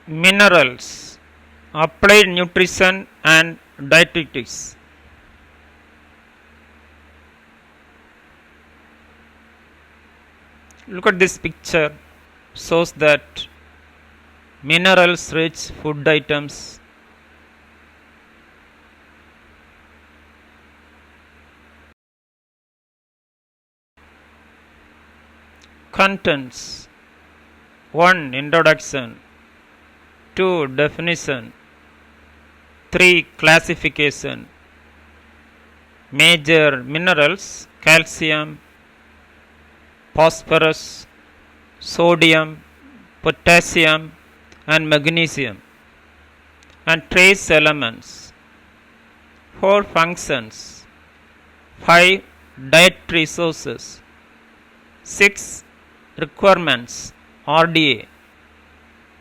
Minerals, applied nutrition and dietetics. Look at this picture, shows that minerals rich food items contents. 1. Introduction. 2. Definition. 3. Classification. Major minerals: calcium, phosphorus, sodium, potassium and magnesium, and trace elements. 4. Functions. 5. Dietary sources. 6. Requirements RDA.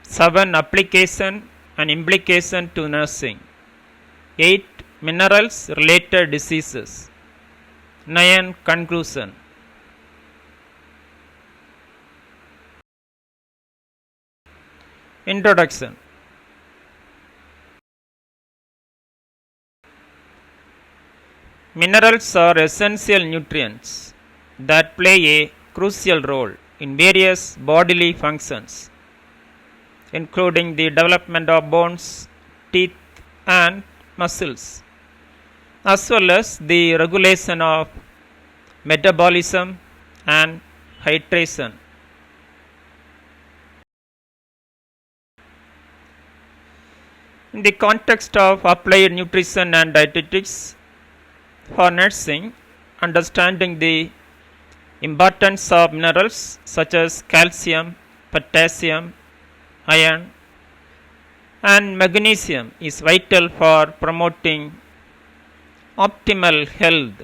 7. Application and implication to nursing. 8. Minerals related diseases. 9. Conclusion. Introduction. Minerals are essential nutrients that play a crucial role in various bodily functions, including the development of bones, teeth, and muscles, as well as the regulation of metabolism and hydration. In the context of applied nutrition and dietetics for nursing, understanding the importance of minerals such as calcium, potassium, iron, and magnesium is vital for promoting optimal health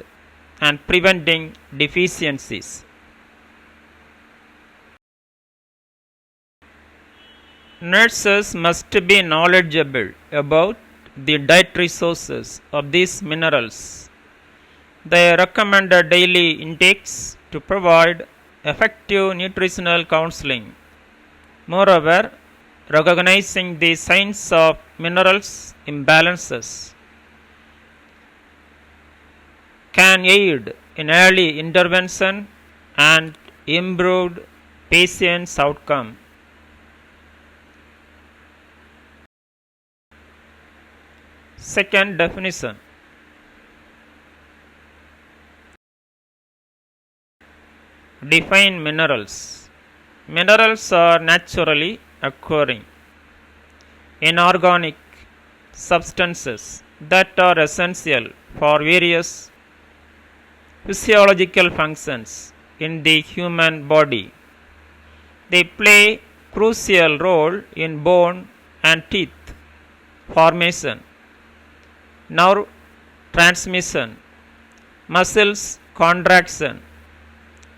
and preventing deficiencies. Nurses must be knowledgeable about the dietary sources of these minerals, their recommended daily intakes to provide effective nutritional counseling. Moreover, recognizing the signs of minerals imbalances can aid in early intervention and improved patient's outcome. Second definition. Define minerals. Minerals are naturally occurring inorganic substances that are essential for various physiological functions in the human body. They play crucial role in bone and teeth formation, nerve transmission, muscles contraction,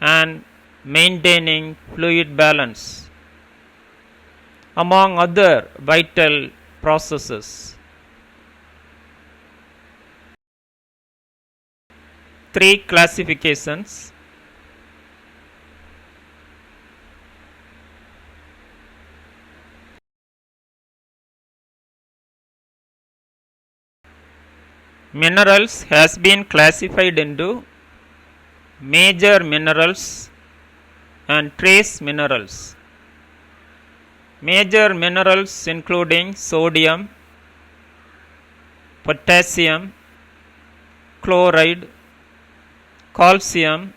and maintaining fluid balance, among other vital processes. 3 classifications. Minerals has been classified into major minerals and trace minerals. Major minerals including sodium, potassium, chloride, calcium,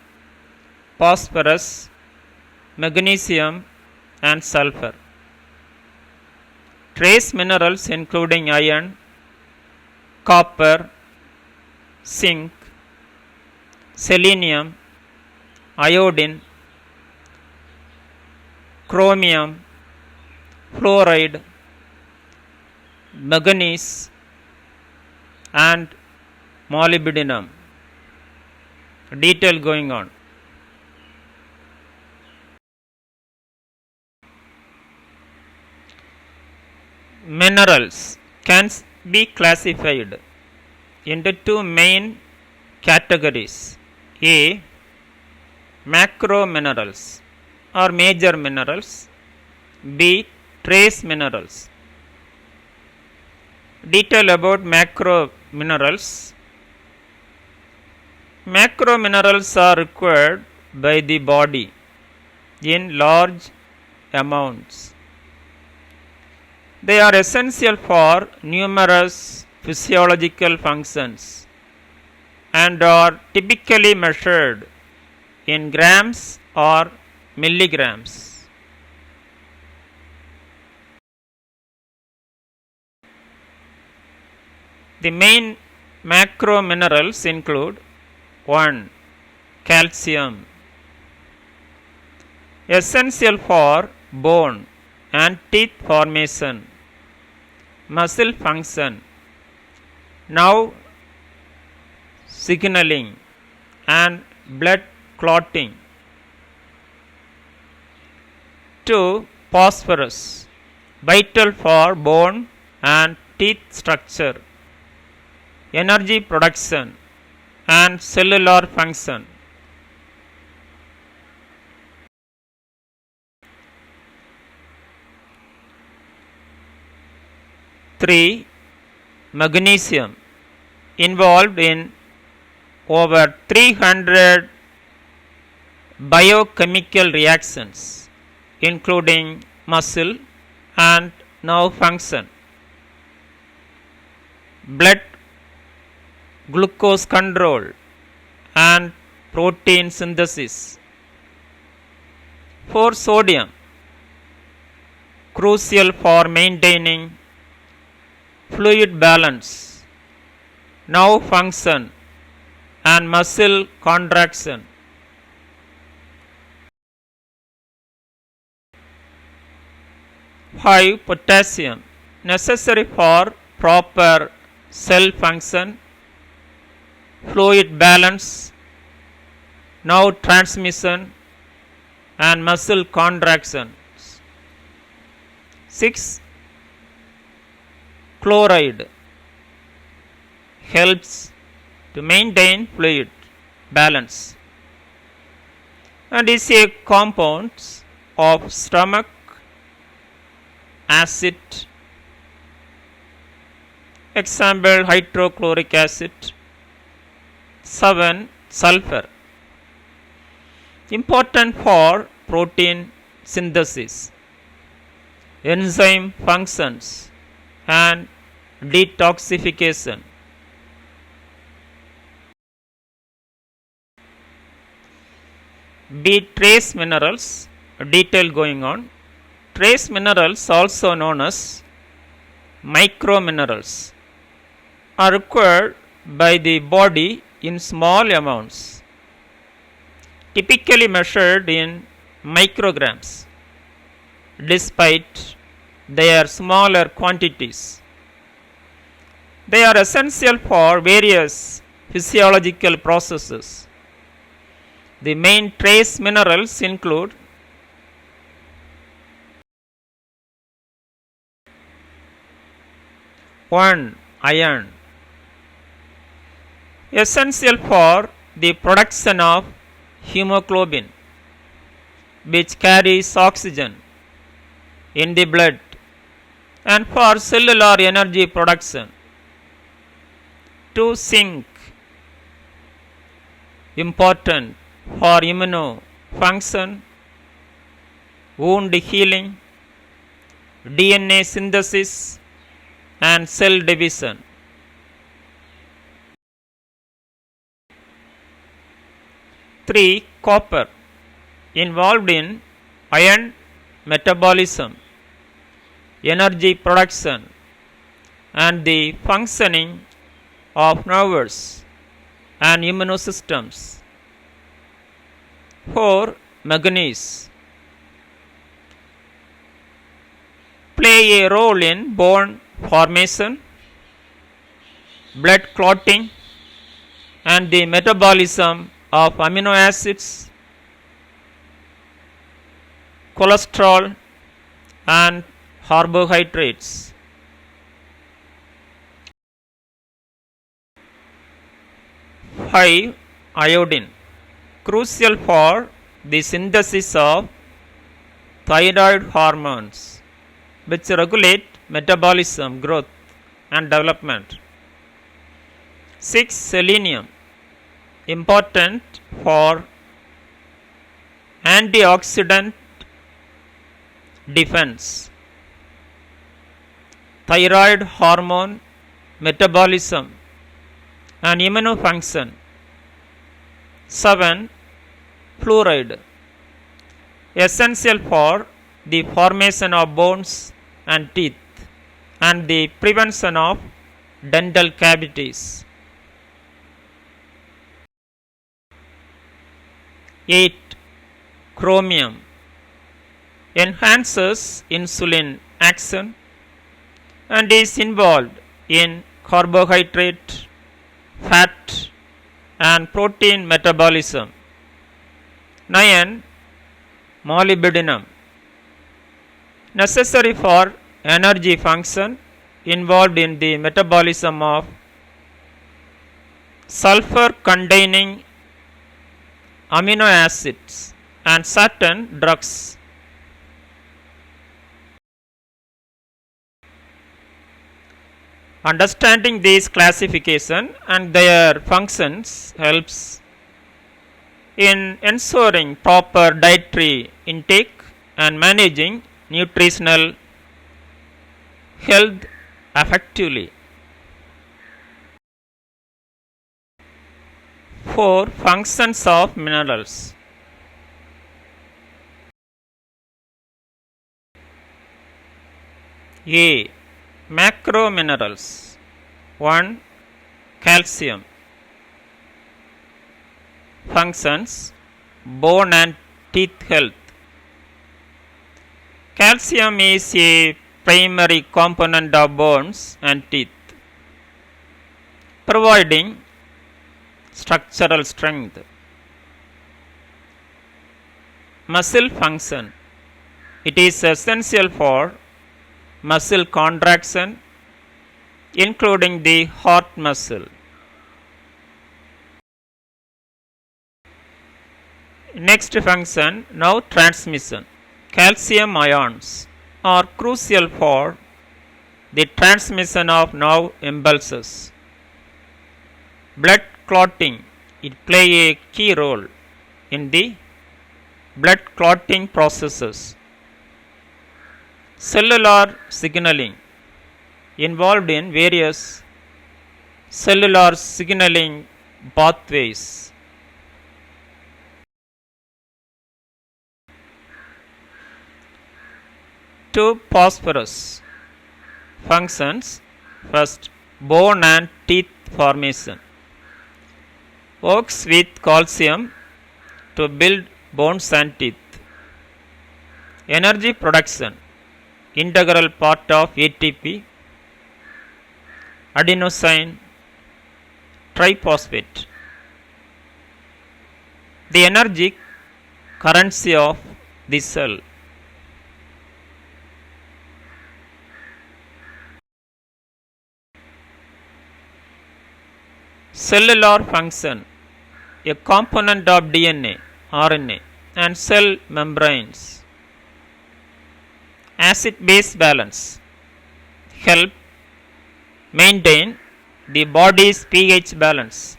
phosphorus, magnesium, and sulfur. Trace minerals including iron, copper, zinc, selenium, iodine, chromium, fluoride, manganese, and molybdenum. Detail going on. Minerals can be classified into 2 main categories. A. Macro minerals or major minerals. B. Trace minerals Detail about macro minerals. Macro minerals are required by the body in large amounts. They are essential for numerous physiological functions and are typically measured in grams or milligrams. The main macro minerals include 1. Calcium, essential for bone and teeth formation, muscle function, nerve signaling, and blood clotting. 2. Phosphorus, vital for bone and teeth structure, energy production, and cellular function. 3. Magnesium, involved in over 300 biochemical reactions, including muscle and nerve function, blood glucose control, and protein synthesis. 4. Sodium, crucial for maintaining fluid balance, nerve function, and muscle contraction. 5. Potassium, necessary for proper cell function, fluid balance, nerve transmission, and muscle contractions. 6. Chloride, helps to maintain fluid balance and is a compound of stomach acid, example hydrochloric acid. 7. Sulfur, important for protein synthesis, enzyme functions, and detoxification. B. Trace minerals, detail going on. Trace minerals, also known as microminerals, are required by the body in small amounts, typically measured in micrograms, despite their smaller quantities. They are essential for various physiological processes. The main trace minerals include 1. Iron, essential for the production of hemoglobin, which carries oxygen in the blood, and for cellular energy production. 2. Zinc, important for immunofunction, wound healing, DNA synthesis, and cell division. 3. Copper, involved in iron metabolism, energy production, and the functioning of nerves and immunosystems. 4. Manganese, play a role in bone formation, blood clotting, and the metabolism of amino acids, cholesterol, and carbohydrates. 5. Iodine, crucial for the synthesis of thyroid hormones, which regulate metabolism, growth, and development. 6. Selenium, important for antioxidant defense, thyroid hormone metabolism and immunofunction. 7. Fluoride, essential for the formation of bones and teeth and the prevention of dental cavities. 8. Chromium, enhances insulin action and is involved in carbohydrate, fat and protein metabolism. 9. Molybdenum, necessary for energy function, involved in the metabolism of sulfur containing amino acids and certain drugs. Understanding these classification and their functions helps in ensuring proper dietary intake and managing nutritional health effectively. 4. Functions of minerals. A. Macrominerals. 1. Calcium. Functions: bone and teeth health. Calcium is a primary component of bones and teeth, providing structural strength. Muscle function: it is essential for muscle contraction, including the heart muscle. Next function, nerve transmission. Calcium ions are crucial for the transmission of nerve impulses. Blood clotting: it play a key role in the blood clotting processes. Cellular signaling: involved in various cellular signaling pathways. To phosphorus. Functions: first, bone and teeth formation. Works with calcium to build bones and teeth. Energy production: integral part of ATP, adenosine triphosphate. The energy currency of the cell. Cellular function: a component of DNA, RNA and cell membranes. Acid-base balance: help maintain the body's pH balance.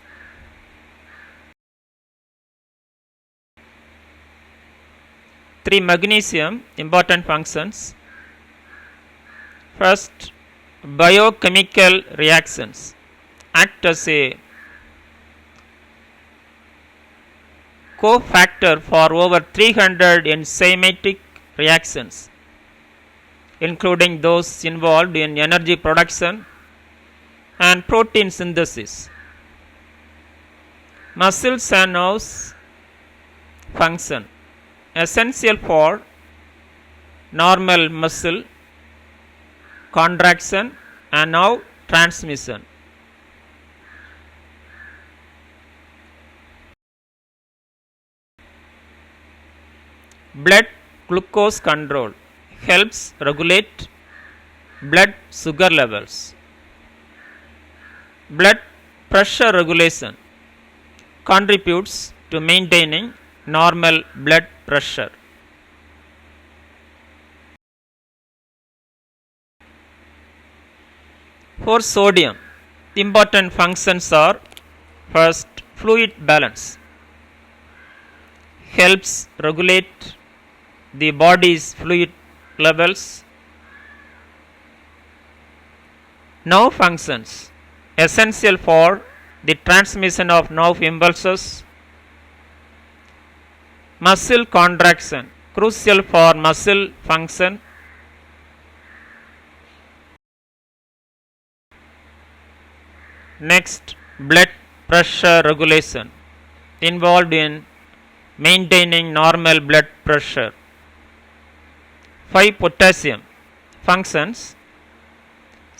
Three. Magnesium, important functions. First, biochemical reactions: act as a cofactor for over 300 enzymatic reactions, including those involved in energy production and protein synthesis. Muscles and nerves function: essential for normal muscle contraction and nerve transmission. Blood glucose control: helps regulate blood sugar levels. Blood pressure regulation: contributes to maintaining normal blood pressure. For sodium, the important functions are: first, fluid balance, helps regulate the body's fluid levels. Nerve functions, essential for the transmission of nerve impulses. Muscle contraction, crucial for muscle function. Next, blood pressure regulation, involved in maintaining normal blood pressure. 5. Potassium functions,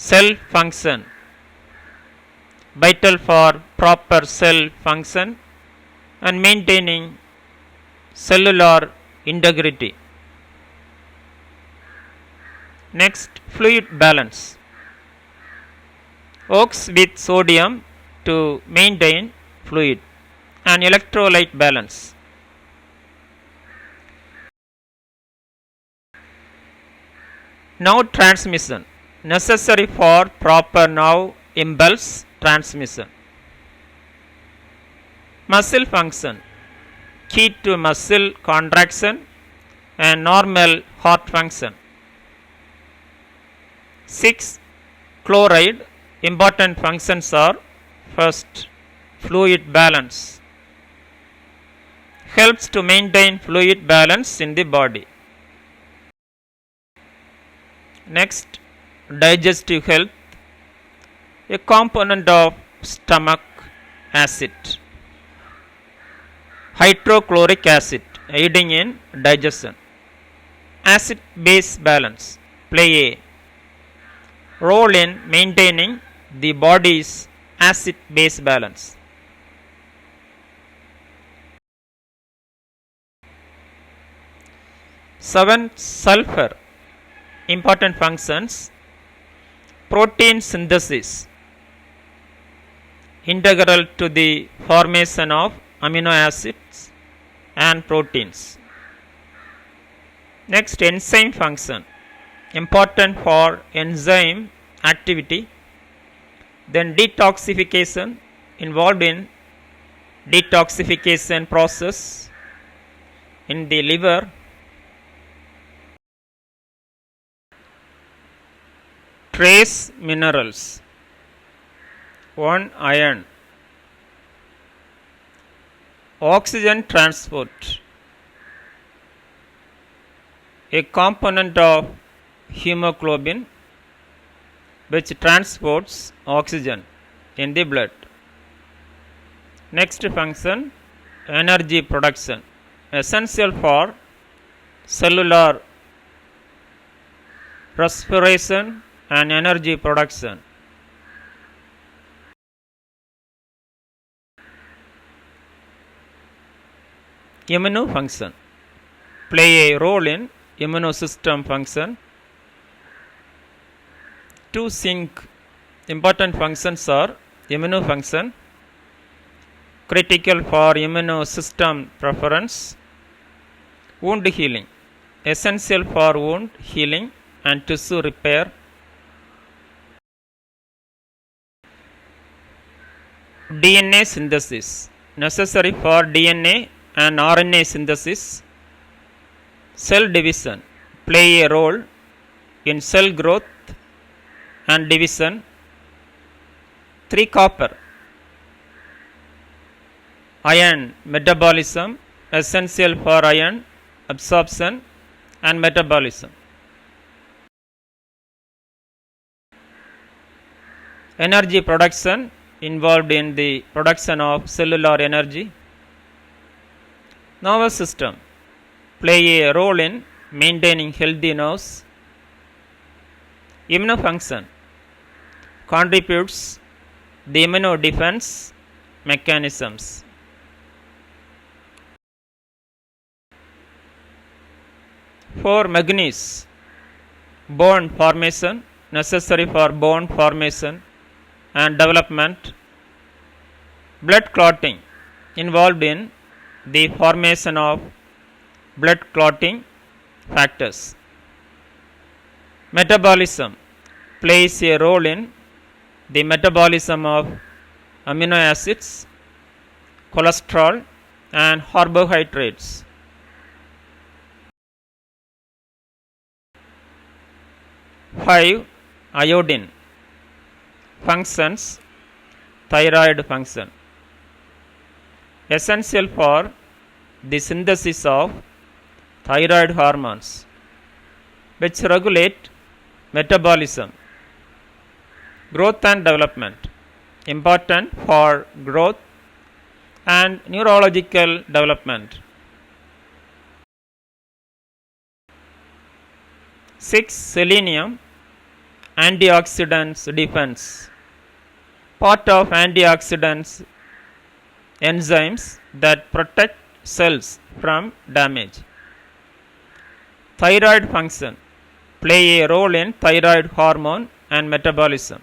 cell function, vital for proper cell function and maintaining cellular integrity. Next, fluid balance, works with sodium to maintain fluid and electrolyte balance. Nerve transmission, necessary for proper nerve impulse transmission. Muscle function, key to muscle contraction and normal heart function. 6. Chloride, important functions are: first, fluid balance, helps to maintain fluid balance in the body. Next, digestive health, a component of stomach acid. Hydrochloric acid, aiding in digestion. Acid base balance, play a role in maintaining the body's acid base balance. Seven. Sulfur, important functions: protein synthesis, integral to the formation of amino acids and proteins. Next, enzyme function, important for enzyme activity. Then detoxification, involved in detoxification process in the liver. Trace minerals, 1. Iron. Oxygen transport, a component of hemoglobin which transports oxygen in the blood. Next function, energy production, essential for cellular respiration and energy production. Immune function, play a role in immunosystem function. 2. Zinc, important functions are: immune function, critical for immunosystem preference. Wound healing, essential for wound healing and tissue repair. DNA synthesis, necessary for DNA and RNA synthesis. Cell division, play a role in cell growth and division. 3. Copper, iron metabolism, essential for iron absorption and metabolism. Energy production, involved in the production of cellular energy. Nervous system, play a role in maintaining healthy nerves. Immune function, contributes the immunodefense mechanisms. For manganese, bone formation, necessary for bone formation and development. Blood clotting, involved in the formation of blood clotting factors. Metabolism, plays a role in the metabolism of amino acids, cholesterol, and carbohydrates. Five, iodine functions, thyroid function, essential for the synthesis of thyroid hormones, which regulate metabolism, growth and development, important for growth and neurological development. 6. Selenium, antioxidants defense, part of antioxidants enzymes that protect cells from damage. Thyroid function, play a role in thyroid hormone and metabolism.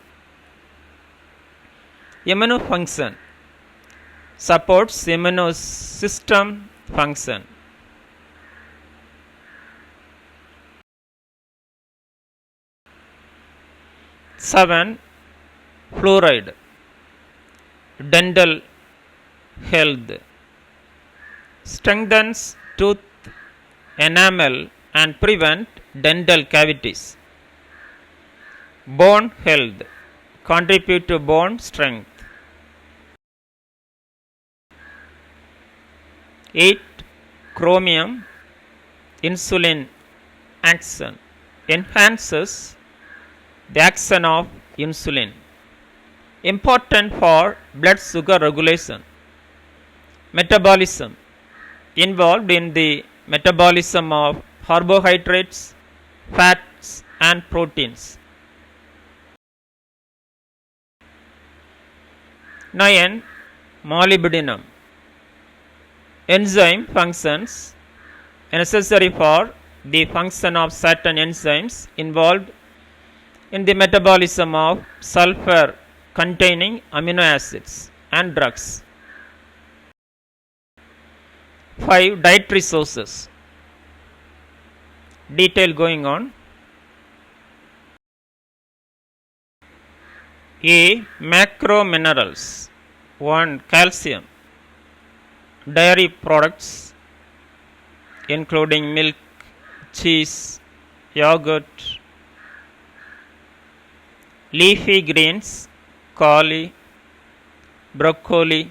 Immune function, supports immune system function. Seven, fluoride, dental health, strengthens tooth enamel and prevent dental cavities. Bone health, contribute to bone strength. 8. Chromium, insulin action, enhances the action of insulin, important for blood sugar regulation. Metabolism, involved in the metabolism of carbohydrates, fats and proteins. 9. Molybdenum, enzyme functions necessary for the function of certain enzymes involved in the metabolism of sulfur containing amino acids and drugs. 5. Dietary sources, detail going on. A. Macro minerals. 1. Calcium, dairy products including milk, cheese, yogurt. Leafy greens, cauli, broccoli.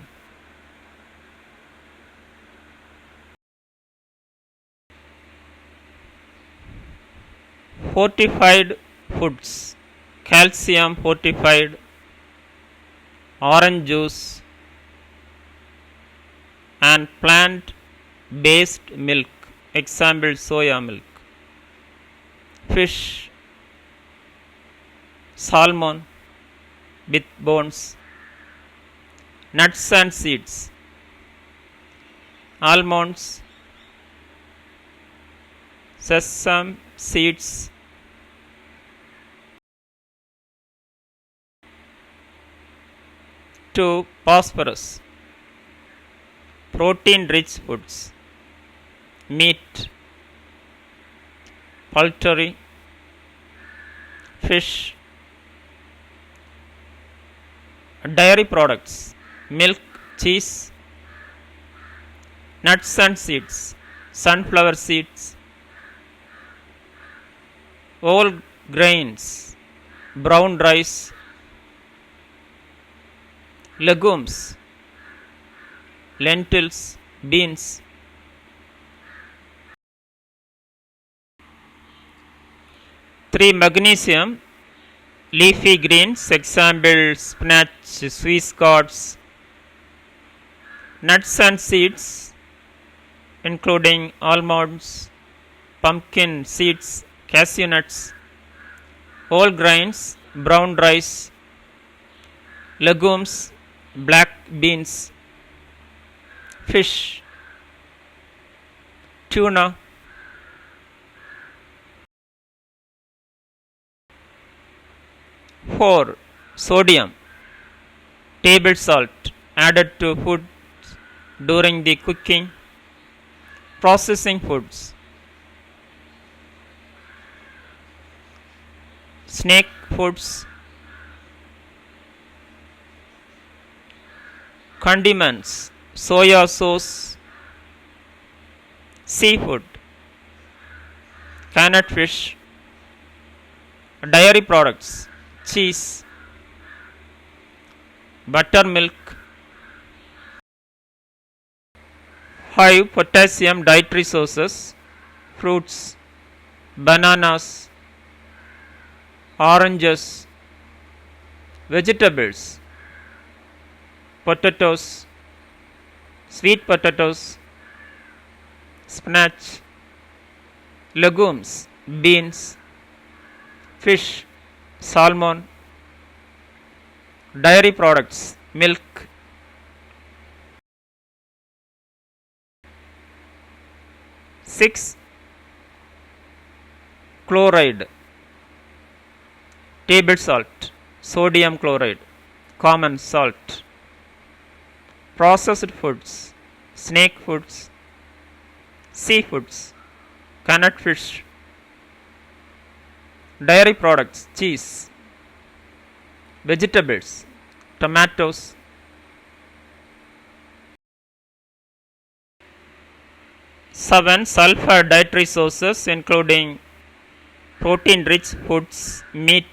Fortified foods, calcium fortified, orange juice and plant based milk, example soya milk. Fish, salmon with bones. Nuts and seeds, almonds, sesame seeds. 2. Phosphorus, protein rich foods, meat, poultry, fish, dairy products, milk, cheese, nuts and seeds, sunflower seeds, whole grains, brown rice, legumes, lentils, beans. 3. Magnesium, leafy greens, example spinach, Swiss chard, nuts and seeds including almonds, pumpkin seeds, cashew nuts, whole grains, brown rice, legumes, black beans, fish, tuna. 4. Sodium, table salt added to food during the cooking, processing foods. Snake foods, condiments, soya sauce, seafood, canned fish, dairy products, cheese, buttermilk, high potassium dietary sources, fruits, bananas, oranges, vegetables, potatoes, sweet potatoes, spinach, legumes, beans, fish, salmon, dairy products, milk. Six, chloride, table salt, sodium chloride, common salt, processed foods, snake foods, seafoods, canned fish, dairy products, cheese, vegetables, tomatoes. 7, sulfur dietary sources including protein rich foods, meat,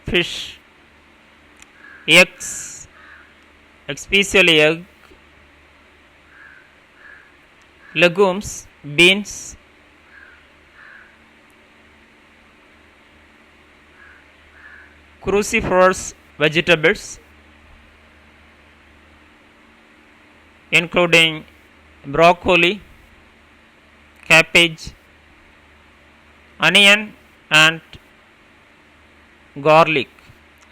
fish, eggs, especially egg, legumes, beans, cruciferous vegetables including broccoli, cabbage, onion and garlic,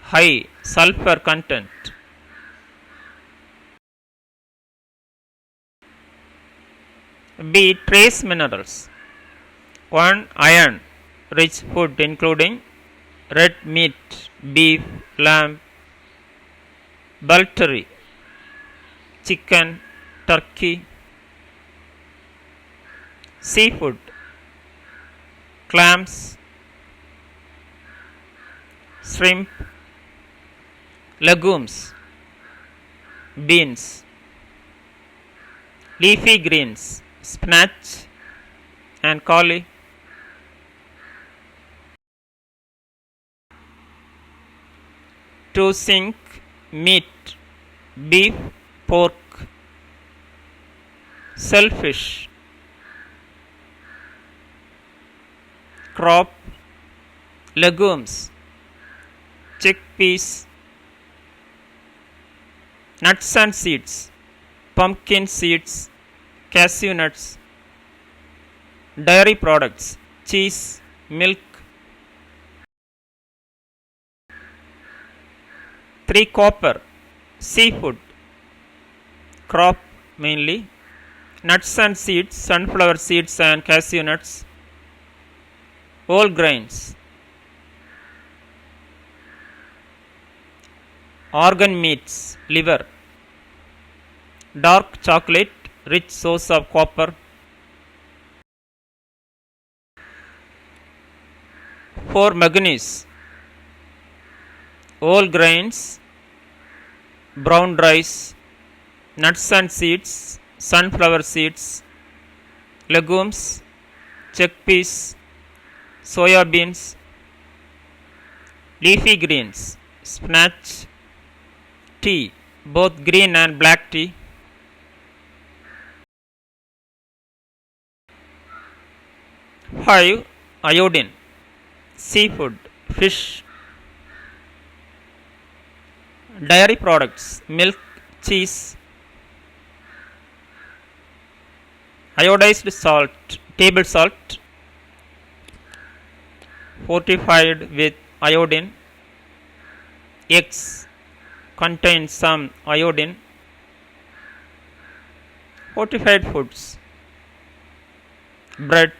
high sulfur content. B, trace minerals. 1, iron rich food including red meat, beef, lamb, poultry, chicken, turkey, seafood, clams, shrimp, legumes, beans, leafy greens, spinach and cauli. To zinc, meat, beef, pork, shellfish, crop, legumes, chickpeas, nuts and seeds, pumpkin seeds, cashew nuts, dairy products, cheese, milk. 3, copper, seafood, crop mainly, nuts and seeds, sunflower seeds and cashew nuts, whole grains, organ meats, liver, dark chocolate, rich source of copper. 4, manganese, whole grains, brown rice, nuts and seeds, sunflower seeds, legumes, chickpeas, soya beans, leafy greens, spinach, tea, both green and black tea. 5, iodine, seafood, fish, dairy products, milk, cheese, iodized salt, table salt, fortified with iodine, eggs contain some iodine, fortified foods, bread,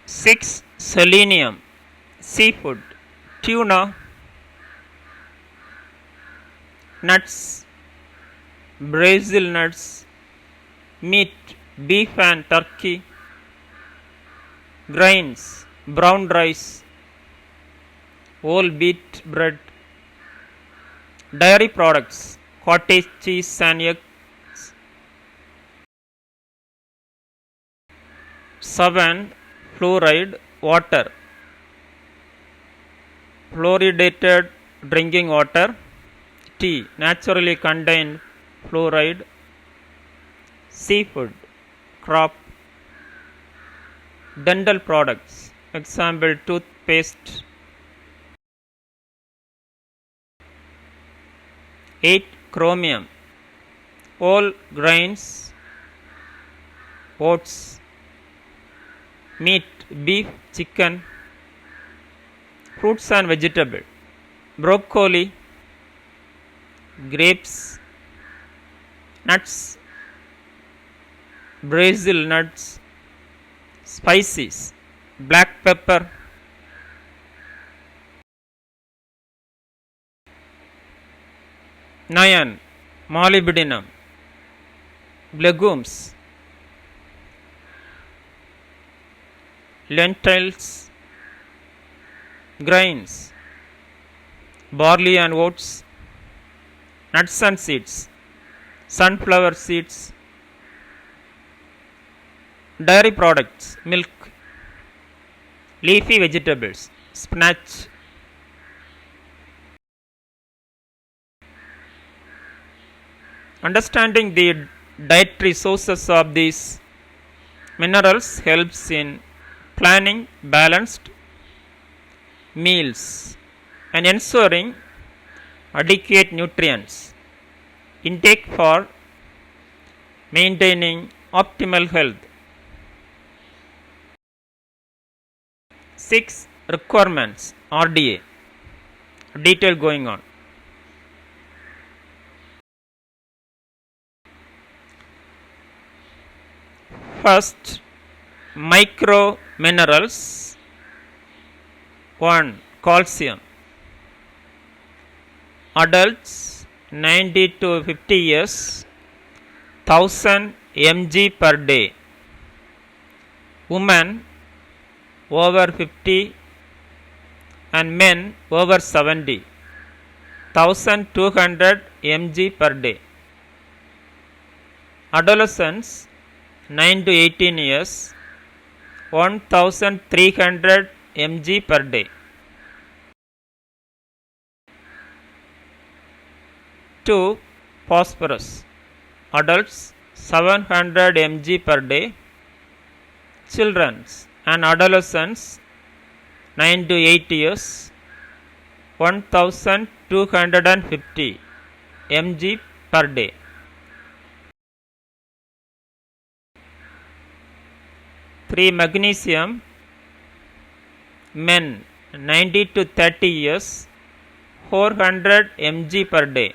6, selenium, seafood, tuna, nuts, Brazil nuts, meat, beef and turkey, grains, brown rice, whole wheat bread, dairy products, cottage cheese and eggs. 7. Fluoride water, fluoridated drinking water, tea naturally contain fluoride, seafood, crop, dental products, example toothpaste. 8. Chromium, whole grains, oats, meat, beef, chicken, fruits and vegetables, broccoli, grapes, nuts, Brazil nuts, spices, black pepper. 9. Molybdenum, legumes, lentils, grains, barley and oats, nuts and seeds, sunflower seeds, dairy products, milk, leafy vegetables, spinach. Understanding the dietary sources of these minerals helps in planning balanced meals and ensuring adequate nutrients intake for maintaining optimal health. 6. Requirements, RDA, detail going on. First, micro minerals. 1. Calcium. Adults 90 to 50 years, 1000 mg per day. Women over 50 and men over 70, 1200 mg per day. Adolescents 9 to 18 years, 1300 mg per day. 2. Phosphorus. Adults 700 mg per day. Children and adolescents 9 to 8 years, 1250 mg per day. 3. Magnesium. Men 90 to 30 years, 400 mg per day.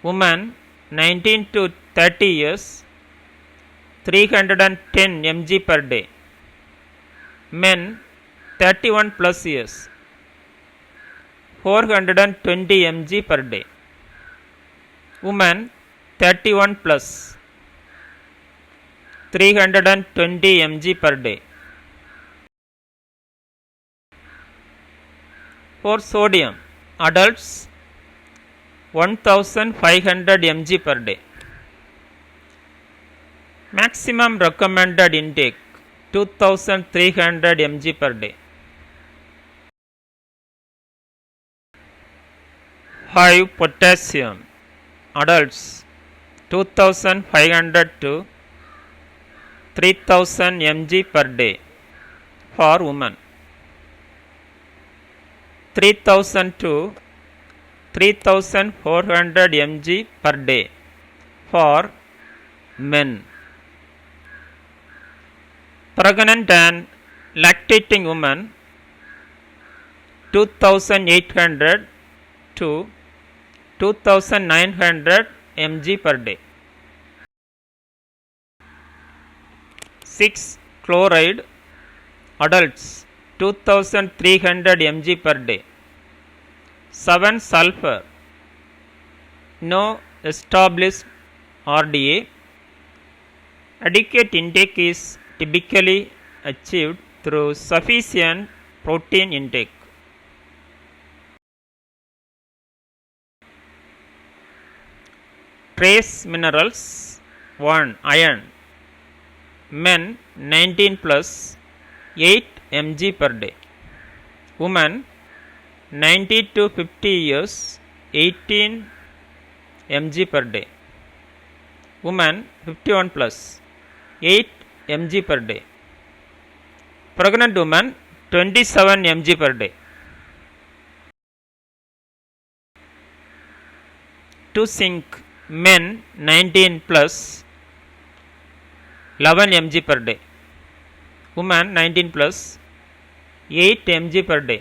Women 19 to 30 years, 310 mg per day. Men 31 plus years, 420 mg per day. Women 31 plus, 320 mg per day. 4. Sodium. Adults 1500 mg per day. Maximum recommended intake 2300 mg per day. 5. Potassium. Adults 2500 to 3000 mg per day for women. 3000 to 3400 mg per day for men. Pregnant and lactating women 2800 to 2900 mg per day. 6. Chloride. Adults 2300 mg per day. 7. Sulfur. No established RDA. Adequate intake is typically achieved through sufficient protein intake. Trace minerals 1. Iron. Men 19 plus 8 mg per day. Women 90 to 50 years 18 mg per day. Women 51 plus 8 mg per day. Pregnant woman 27 mg per day. To sink, men 19 plus 11 mg per day. Woman 19 plus 8 mg per day.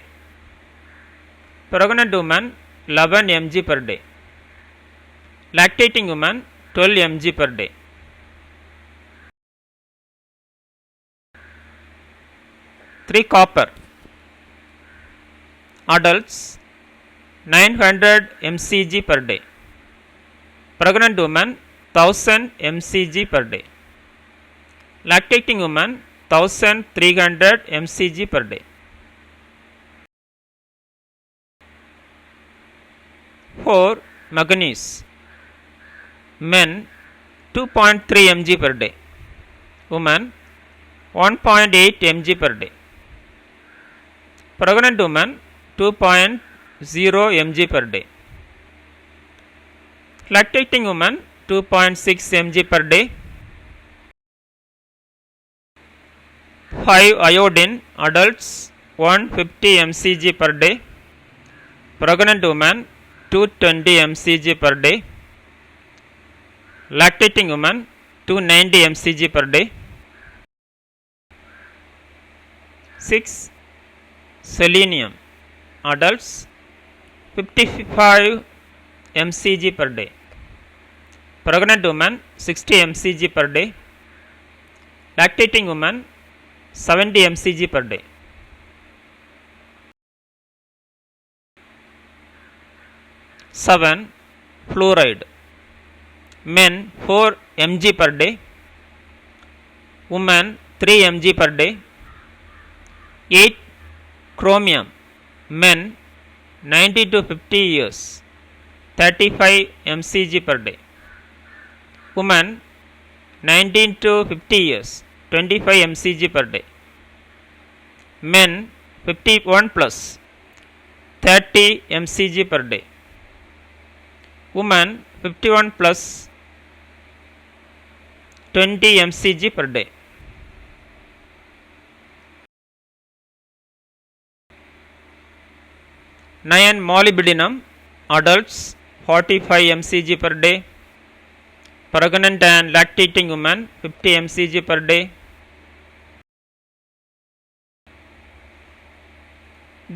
Pregnant woman 11 mg per day. Lactating woman 12 mg per day. Three copper. Adults 900 mcg per day. Pregnant woman 1000 mcg per day. Lactating woman 1300 mcg per day. 4. Manganese. Men 2.3 mg per day. Woman 1.8 mg per day. Pregnant woman 2.0 mg per day. Lactating woman 2.6 mg per day. 5. Iodine. Adults 150 mcg per day. Pregnant woman 220 mcg per day. Lactating woman 290 mcg per day. 6. Selenium. Adults 55 mcg per day. Pregnant woman 60 mcg per day. Lactating woman 70 mcg per day. 7. Fluoride. Men 4 mg per day. Women 3 mg per day. 8. Chromium. Men 90 to 50 years 35 mcg per day. Women 19 to 50 years 25 mcg per day. Men 51 plus 30 mcg per day. Women 51 plus 20 mcg per day. 9. Molybdenum. Adults 45 mcg per day. Pregnant and lactating women 50 mcg per day.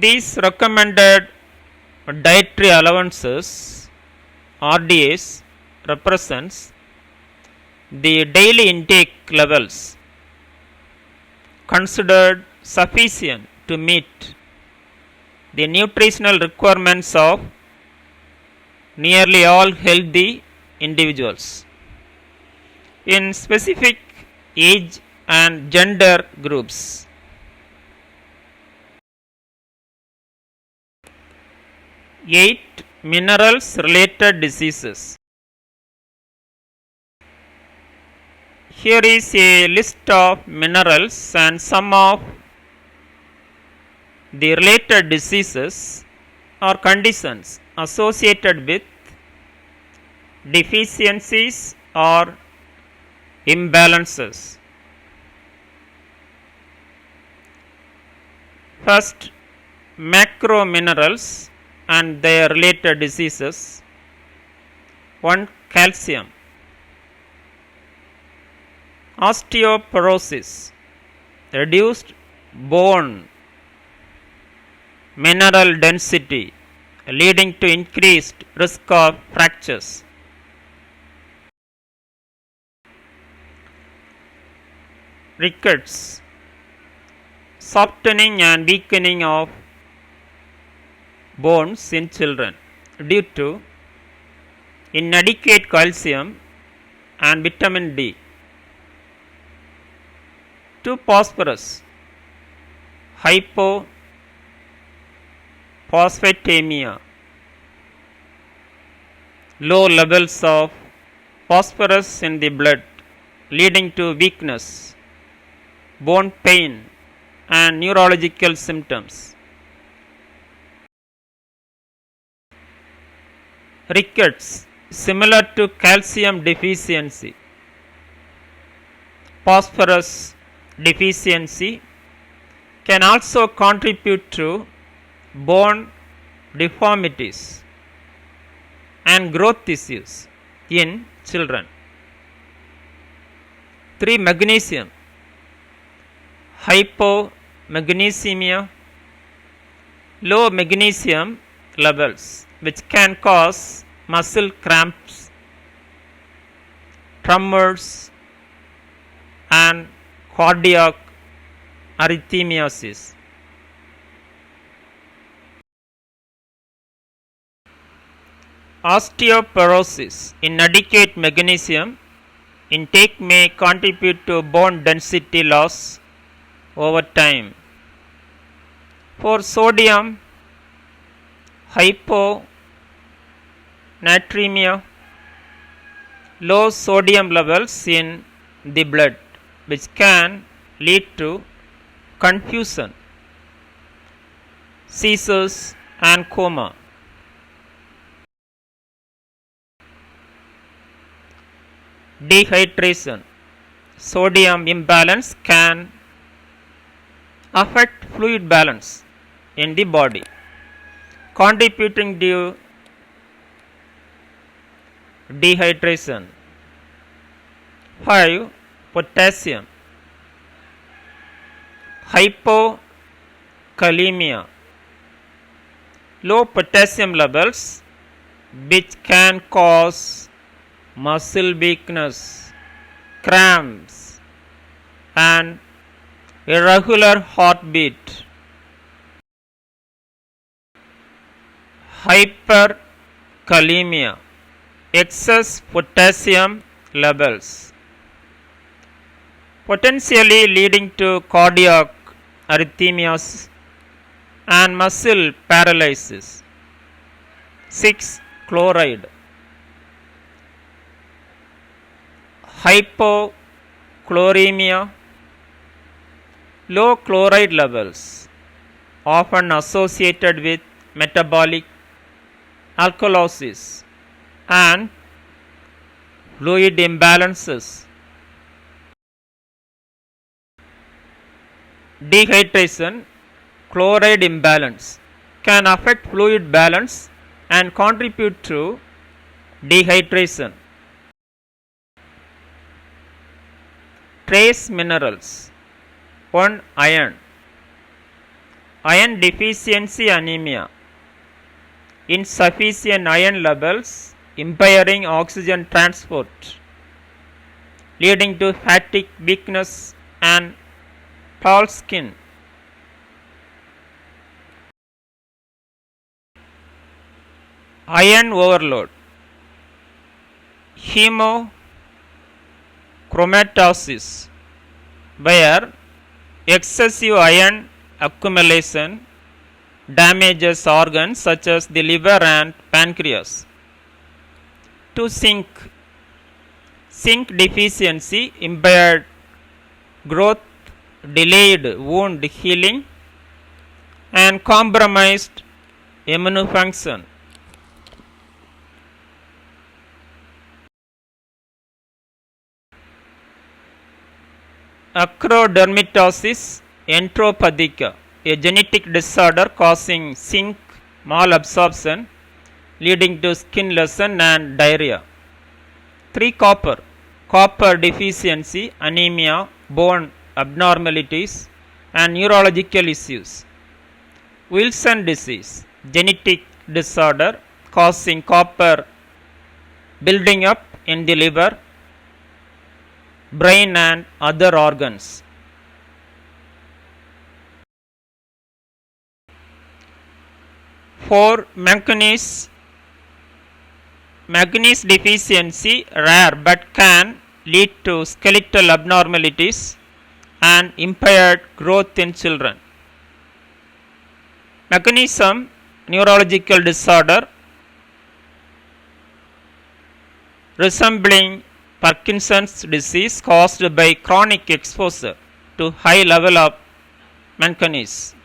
These recommended dietary allowances RDAs represents the daily intake levels considered sufficient to meet the nutritional requirements of nearly all healthy individuals in specific age and gender groups. Eight. Minerals related diseases. Here is a list of minerals and some of the related diseases or conditions associated with deficiencies or imbalances. First, macro minerals and their related diseases. 1. Calcium. Osteoporosis, reduced bone mineral density leading to increased risk of fractures. Rickets, softening and weakening of bones in children due to inadequate calcium and vitamin D. 2. Phosphorus, hypophosphatemia, low levels of phosphorus in the blood, leading to weakness, bone pain, and neurological symptoms. Rickets, similar to calcium deficiency. Phosphorus deficiency can also contribute to bone deformities and growth issues in children. 3. Magnesium. Hypomagnesemia, low magnesium levels which can cause muscle cramps, tremors, and cardiac arrhythmias. Osteoporosis. Inadequate magnesium intake may contribute to bone density loss over time. For sodium hyponatremia, low sodium levels in the blood which can lead to confusion, seizures, and coma. Dehydration. Sodium imbalance can affect fluid balance in the body, contributing to dehydration. 5. Potassium. Hypokalemia, low potassium levels which can cause muscle weakness, cramps, and irregular heartbeat. Hyperkalemia, excess potassium levels, potentially leading to cardiac arrhythmias and muscle paralysis. 6. Chloride. Hypochloremia, low chloride levels often associated with metabolic alkalosis and fluid imbalances. Dehydration, chloride imbalance can affect fluid balance and contribute to dehydration. Trace minerals. 1. Iron. Iron deficiency anemia. Insufficient iron levels impairing oxygen transport, leading to fatigue, weakness, and tall skin. Iron overload. Hemochromatosis, where excessive iron accumulation damages organs such as the liver and pancreas. 2. Zinc. Zinc deficiency impaired growth, delayed wound healing, and compromised immune function. Acrodermatosis enteropathica, a genetic disorder causing zinc malabsorption, leading to skin lesion and diarrhea. 3. Copper. Copper deficiency, anemia, bone abnormalities, and neurological issues. Wilson disease, genetic disorder causing copper building up in the liver, brain, and other organs. 4. Manganese. Manganese deficiency rare but can lead to skeletal abnormalities and impaired growth in children. Mechanism, neurological disorder, resembling Parkinson's disease caused by chronic exposure to high level of manganese.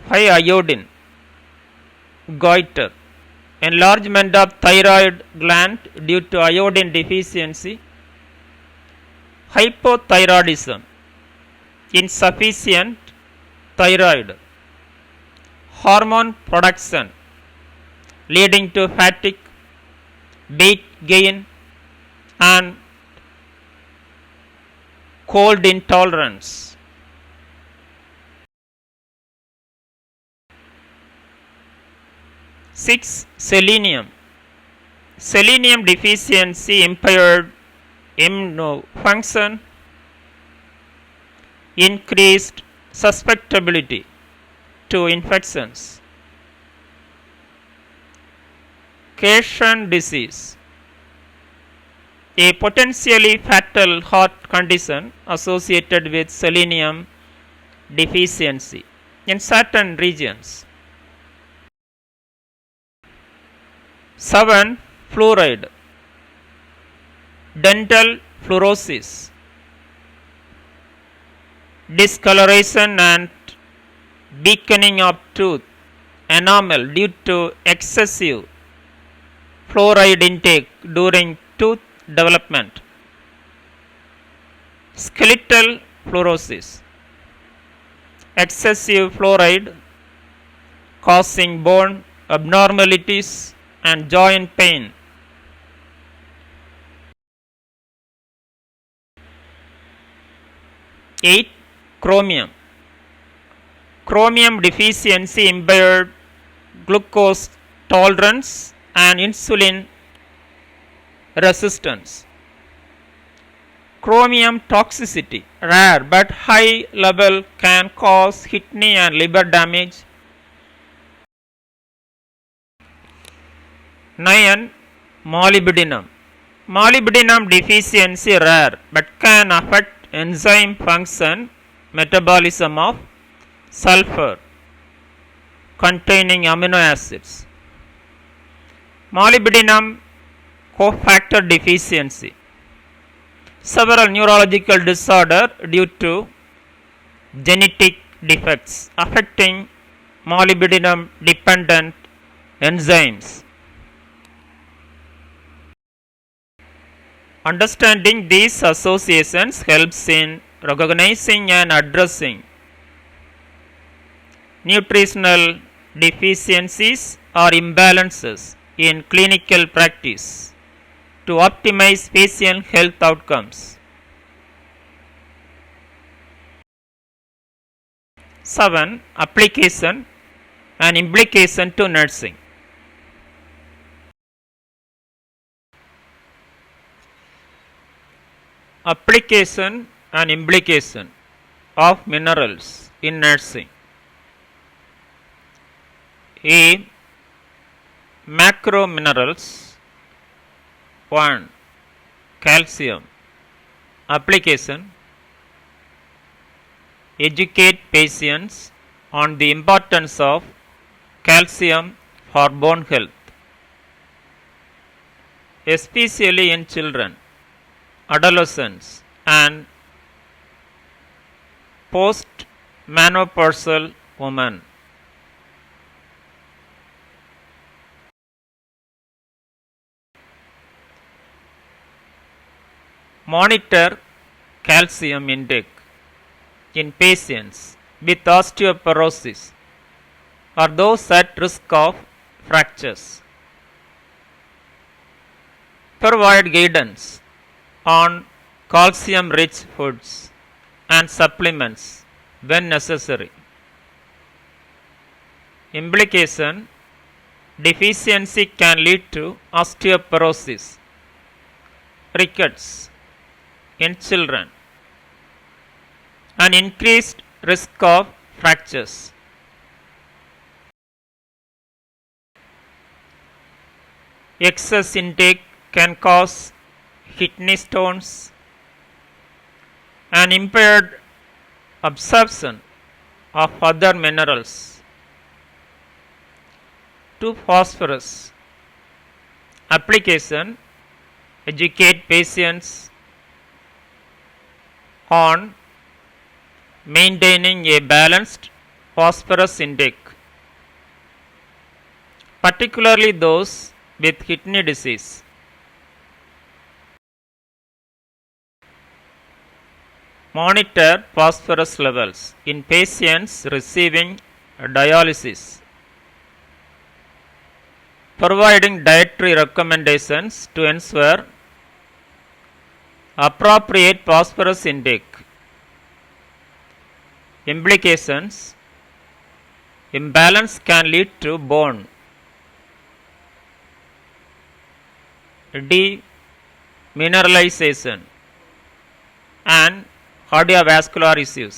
High iodine, goiter, enlargement of thyroid gland due to iodine deficiency, hypothyroidism, insufficient thyroid, hormone production leading to fatigue, weight gain, and cold intolerance. Six, selenium. Selenium deficiency impaired immune function, increased susceptibility to infections. Cushing disease, a potentially fatal heart condition associated with selenium deficiency in certain regions. 7. Fluoride, dental fluorosis, discoloration and weakening of tooth enamel due to excessive fluoride intake during tooth development. Skeletal fluorosis, excessive fluoride causing bone abnormalities and joint pain. 8. Chromium. Chromium deficiency impaired glucose tolerance and insulin resistance. Chromium toxicity, rare but high level, can cause kidney and liver damage. 9. Molybdenum. Molybdenum deficiency rare but can affect enzyme function, metabolism of sulfur containing amino acids. Molybdenum cofactor deficiency, several neurological disorder due to genetic defects affecting molybdenum dependent enzymes. Understanding these associations helps in recognizing and addressing nutritional deficiencies or imbalances in clinical practice to optimize patient health outcomes. 7. Application and implication to nursing. Application and implication of minerals in nursing. A. Macro minerals. 1. Calcium. Application: educate patients on the importance of calcium for bone health, especially in children, adolescents, and post-menopausal women. Monitor calcium intake in patients with osteoporosis or those at risk of fractures. Provide guidance on calcium-rich foods and supplements when necessary. Implication: deficiency can lead to osteoporosis, rickets in children, an increased risk of fractures. Excess intake can cause kidney stones and impaired absorption of other minerals to phosphorus. Application: educate patients on maintaining a balanced phosphorus intake, particularly those with kidney disease. Monitor phosphorus levels in patients receiving dialysis, providing dietary recommendations to ensure appropriate phosphorus intake. Implications: imbalance can lead to bone demineralization and cardiovascular issues.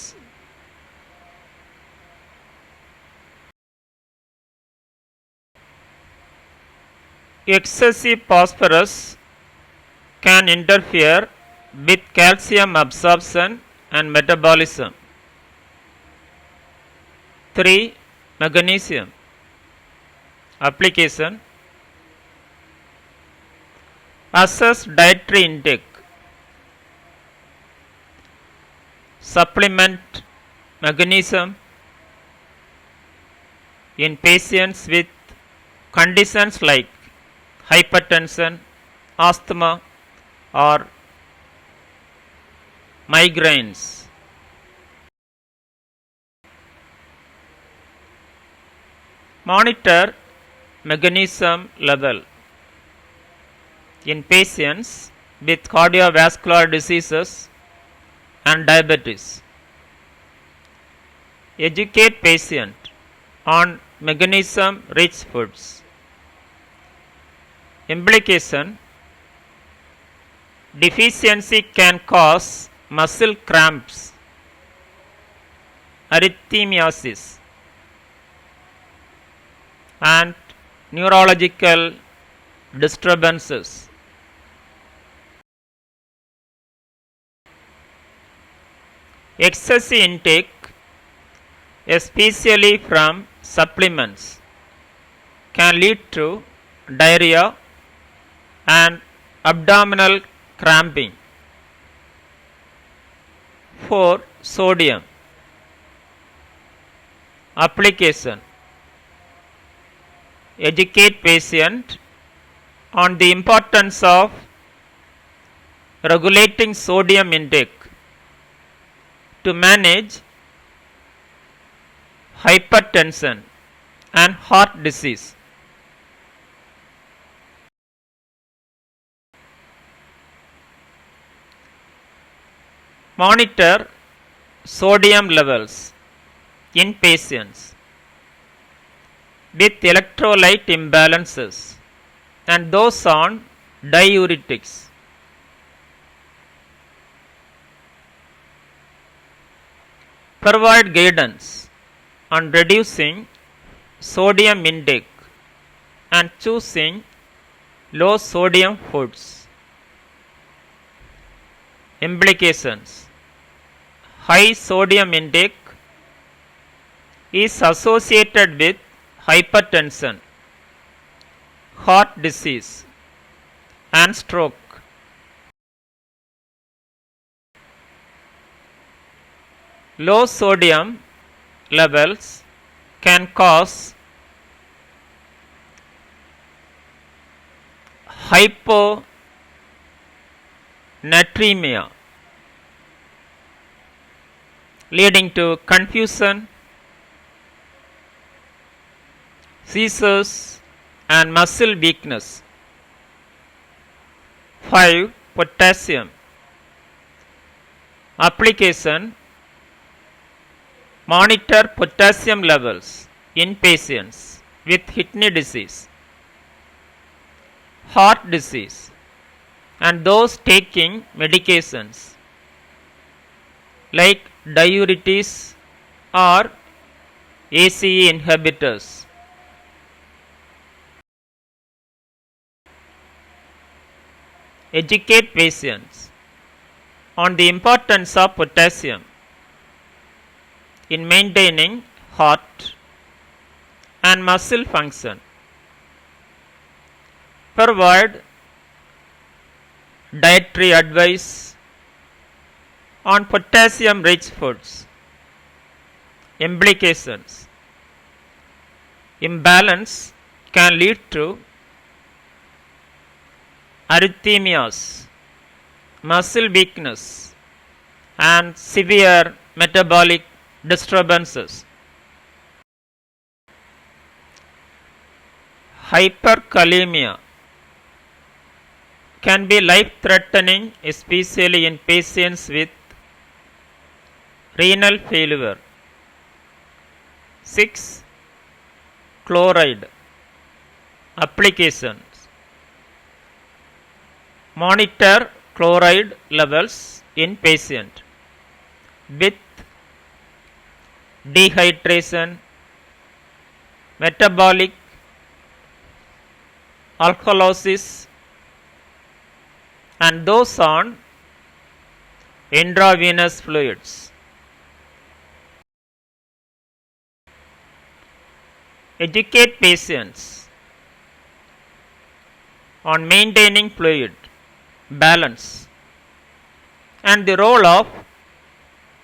Excessive phosphorus can interfere with calcium absorption and metabolism. 3. Magnesium. Application: assess dietary intake. Supplement magnesium in patients with conditions like hypertension, asthma, or migraines. Monitor magnesium level in patients with cardiovascular diseases and diabetes. Educate patient on magnesium rich foods. Implication: deficiency can cause muscle cramps, arrhythmias, and neurological disturbances. Excessive intake, especially from supplements, can lead to diarrhea and abdominal cramping. 4. Sodium. Application: educate patient on the importance of regulating sodium intake to manage hypertension and heart disease. Monitor sodium levels in patients with electrolyte imbalances and those on diuretics. Provide guidance on reducing sodium intake and choosing low sodium foods. Implications: high sodium intake is associated with hypertension, heart disease, and stroke. Low sodium levels can cause hyponatremia, leading to confusion, seizures, and muscle weakness. 5. Potassium. Application: monitor potassium levels in patients with kidney disease, heart disease, and those taking medications like diuretics or ACE inhibitors. Educate patients on the importance of potassium in maintaining heart and muscle function Provide dietary advice on potassium rich foods. Implications: imbalance can lead to arrhythmias, muscle weakness, and severe metabolic disturbances. Hyperkalemia can be life-threatening, especially in patients with renal failure. 6. Chloride applications. Monitor chloride levels in patient with dehydration, metabolic alkalosis, and those on intravenous fluids. Educate patients on maintaining fluid balance and the role of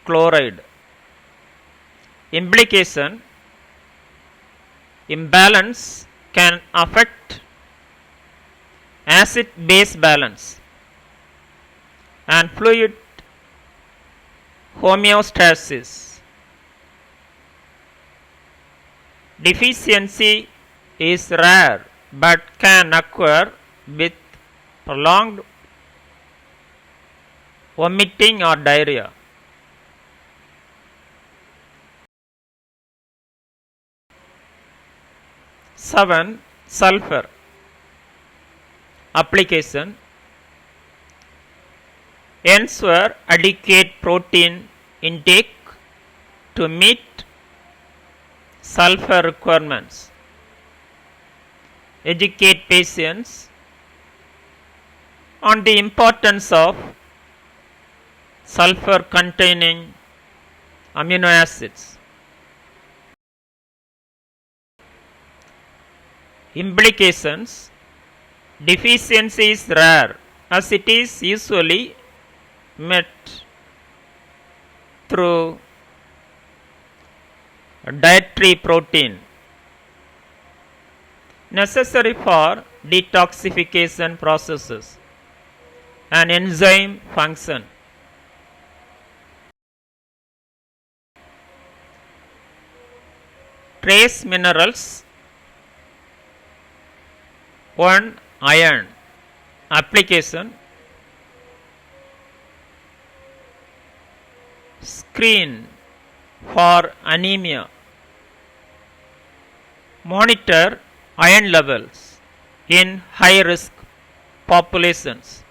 chloride. Implication: imbalance can affect acid-base balance and fluid homeostasis. Deficiency is rare but can occur with prolonged vomiting or diarrhea. Seven. Sulfur application. Ensure adequate protein intake to meet sulfur requirements. Educate patients on the importance of sulfur containing amino acids. Implications: deficiency is rare as it is usually met through dietary protein necessary for detoxification processes and enzyme function. Trace minerals. 1. Iron application. Screen for anemia. Monitor iron levels in high risk populations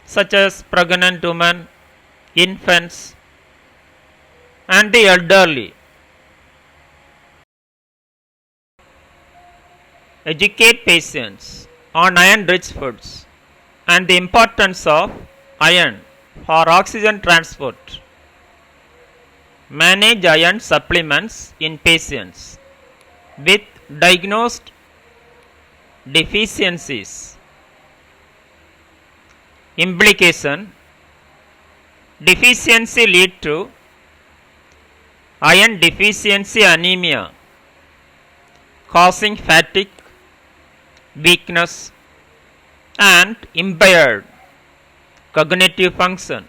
such as pregnant women, infants, and the elderly. Educate patients on iron rich foods and the importance of iron for oxygen transport. Manage iron supplements in patients with diagnosed deficiencies. Implication: deficiency lead to iron deficiency anemia, causing fatigue, weakness, and impaired cognitive function.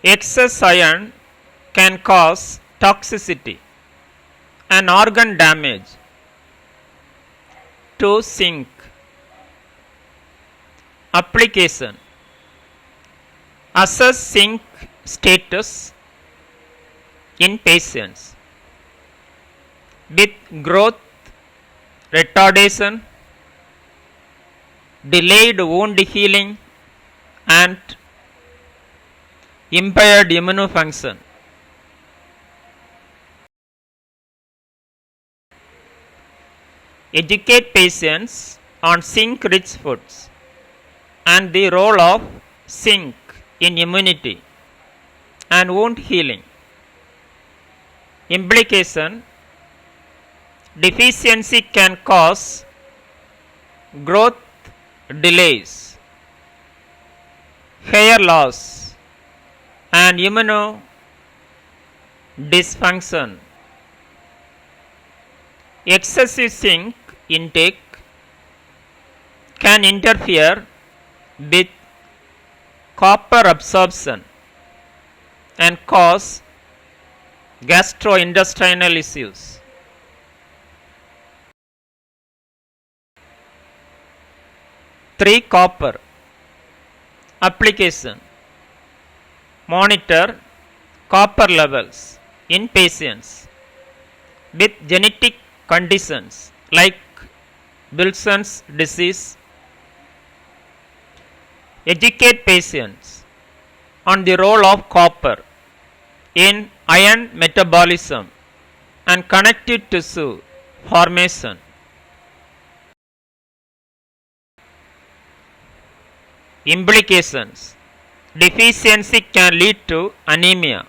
Excess iron can cause toxicity and organ damage to zinc. Application: assess zinc status in patients with growth retardation, delayed wound healing, and impaired immunofunction. Educate patients on zinc-rich foods and the role of zinc in immunity and wound healing. Implication: deficiency can cause growth delays, hair loss, and immunodysfunction. Excessive zinc intake can interfere with copper absorption and cause gastrointestinal issues. Three copper application: monitor copper levels in patients with genetic conditions like Wilson's disease. Educate patients on the role of copper in iron metabolism and connective tissue formation. Implications: deficiency can lead to anemia,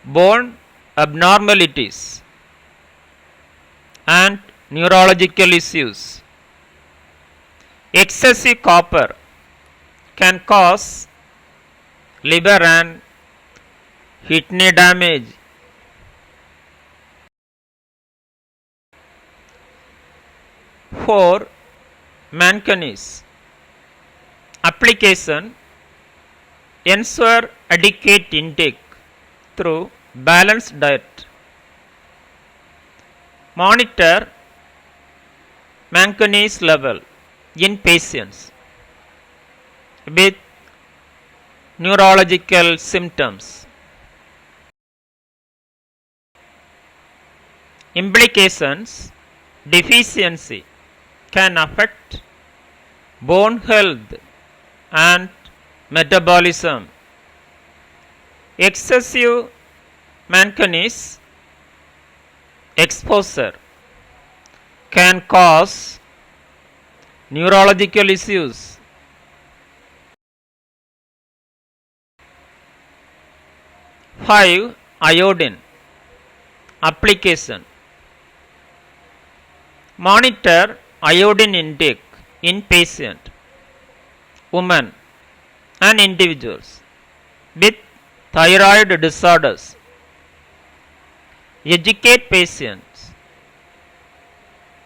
bone abnormalities, and neurological issues. Excessive copper can cause liver and kidney damage. Four, manganese application: ensure adequate intake through balanced diet. Monitor manganese level in patients with neurological symptoms. Implications: deficiency can affect bone health and metabolism. Excessive manganese exposure can cause neurological issues. Five, iodine application: monitor iodine intake in patient, women, and individuals with thyroid disorders. Educate patients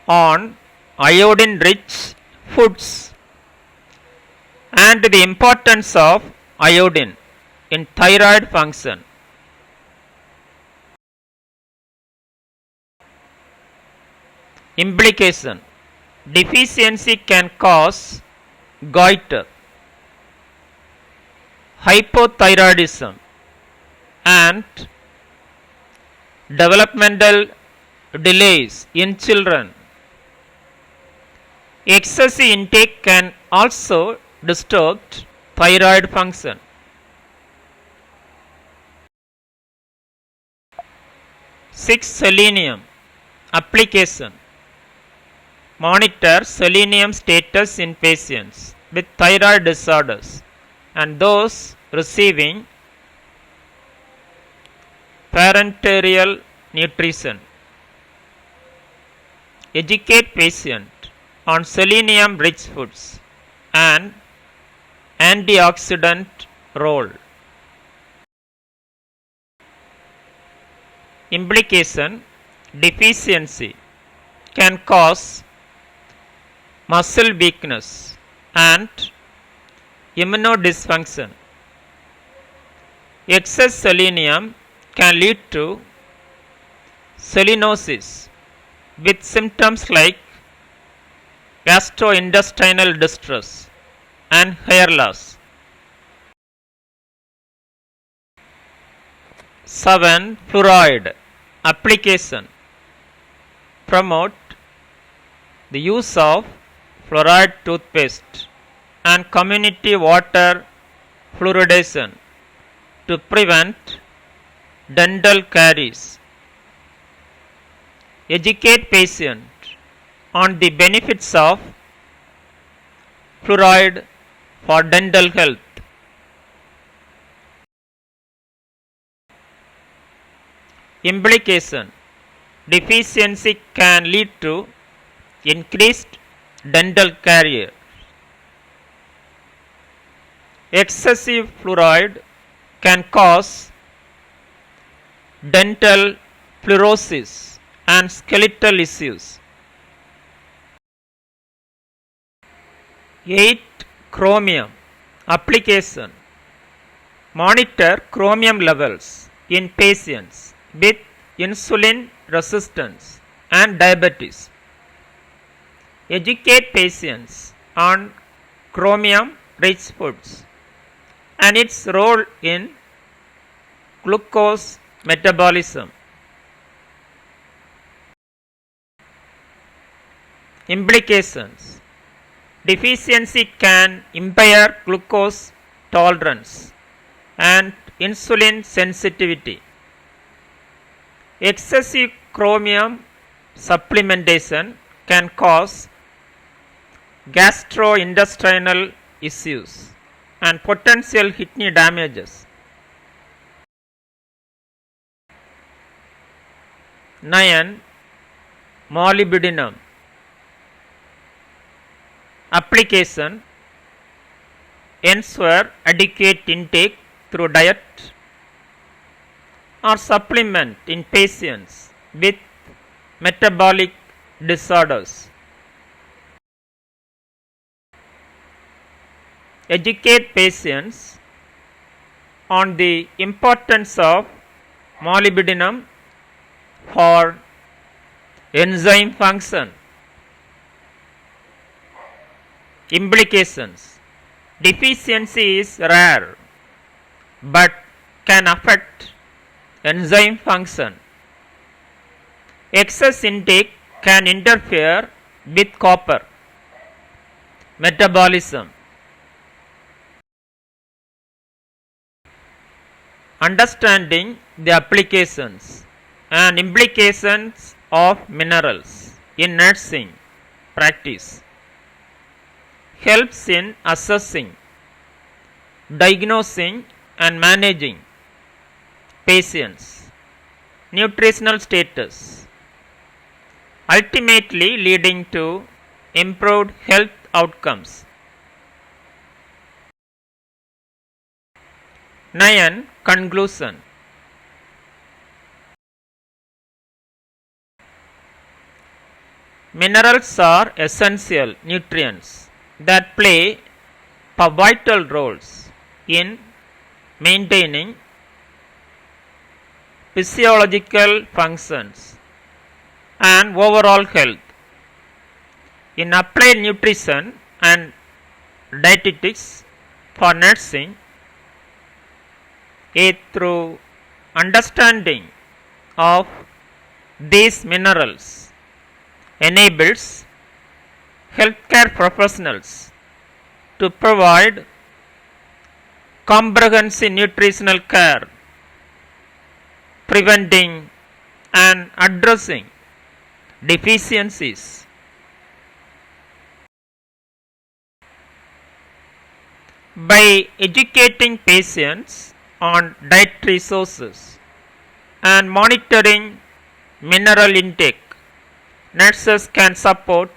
on iodine rich foods and the importance of iodine in thyroid function. Implication: deficiency can cause goiter, hypothyroidism, and developmental delays in children. Excessive intake can also disturb thyroid function. 6, selenium application: monitor selenium status in patients with thyroid disorders and those receiving parenteral nutrition. Educate patients on selenium rich foods and antioxidant role. Implication: deficiency can cause muscle weakness and immunodysfunction. Excess selenium can lead to selenosis with symptoms like gastrointestinal distress and hair loss. 7, fluoride application: promote the use of fluoride toothpaste and community water fluoridation to prevent dental caries. Educate patients on the benefits of fluoride for dental health. Implication: deficiency can lead to increased dental caries. Excessive fluoride can cause dental fluorosis and skeletal issues. 8. Chromium application: monitor chromium levels in patients with insulin resistance and diabetes. Educate patients on chromium rich foods and its role in glucose metabolism. Implications: deficiency can impair glucose tolerance and insulin sensitivity. Excessive chromium supplementation can cause gastrointestinal issues and potential kidney damages. 9. Molybdenum application: ensure adequate intake through diet or supplement in patients with metabolic disorders. Educate patients on the importance of molybdenum for enzyme function. Implications: deficiency is rare but can affect enzyme function. Excess intake can interfere with copper metabolism. Understanding the applications and implications of minerals in nursing practice helps in assessing, diagnosing and managing patients' nutritional status, ultimately leading to improved health outcomes. 9. Conclusion: minerals are essential nutrients that play vital roles in maintaining physiological functions and overall health. In applied nutrition and dietetics for nursing, through understanding of these minerals enables healthcare professionals to provide comprehensive nutritional care, preventing and addressing deficiencies. By educating patients on dietary sources and monitoring mineral intake, nurses can support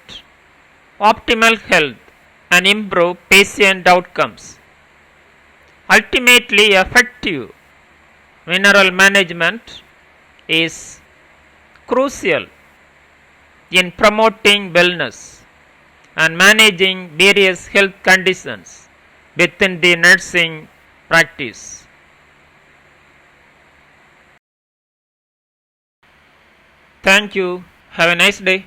optimal health and improve patient outcomes. Ultimately, effective mineral management is crucial in promoting wellness and managing various health conditions within the nursing practice. Thank you. Have a nice day.